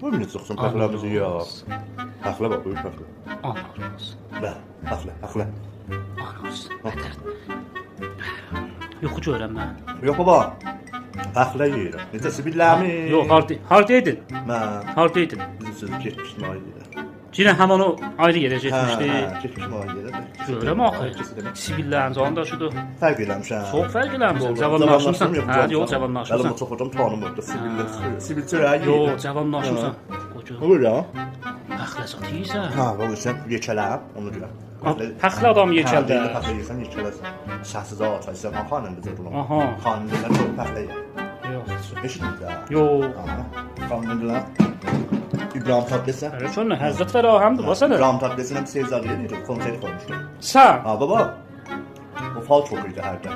Bu ne çıksın paxlamızı ya. Paxla bak, buyur paxla. Anlarsın. Paxla. Anlarsın. Yoxu görəm mən. Yok baba. Paxla yeyirəm. Necəsi billəmi? Yox, hardaydın? Mən Hardaydın? bizim söz getmişdim ailəyə. Cinə həmin o ayrı yerə getmişdi. Getmişdim ailəyə. Görəm axı. Sibillərin canında şudur. Fərq eləmişəm. Çox fərq eləmişsən. Cavanlaşmısan. Hə, yox, Mənim cavanlaşmısan. o çox adam tanımırdı. Sibilçilər yeyir. Yox, cavanlaşmısan. Qoca. Olur ya. Paxla satıysan. Ha, bax sən yekələm, onu deyirəm. Paxla adam yekəldə. Paxla yeyirsən, yekələsən. Şahsız ataysan, xanım bizə bunu. Aha. Xanım deyirlər, çox paxla yer. Yox. Eşitdin də? Yox. Xanım deyirlər. İbrahim Tatlıses. Hələ çönə Həzrət Fərahəmdir basana. İbrahim Tatlıses'in bir sevzalı yeri konseri koymuştu. Sən. Ha baba. O fal çok iyiydi her gün.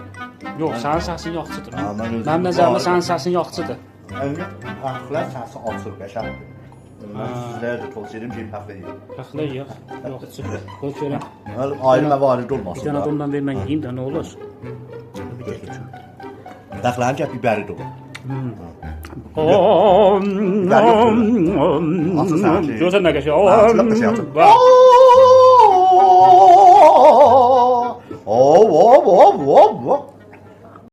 Yox, sənin səsin yaxşıdır. Mənim Mənim nəzərimdə sənin səsin yaxşıdır. Önce haklar sesi açır beşer. Sizler de tavsiye ederim ki paxla yiyin. Paxla yox. Yox, çıxır. Qoy görəm. Ayrı məvarid Bir olmasın. dənə adamdan ver mən yeyim də nə olur? Paxlanın ki biberi dolu. Gözən nə qəşəng. Oh,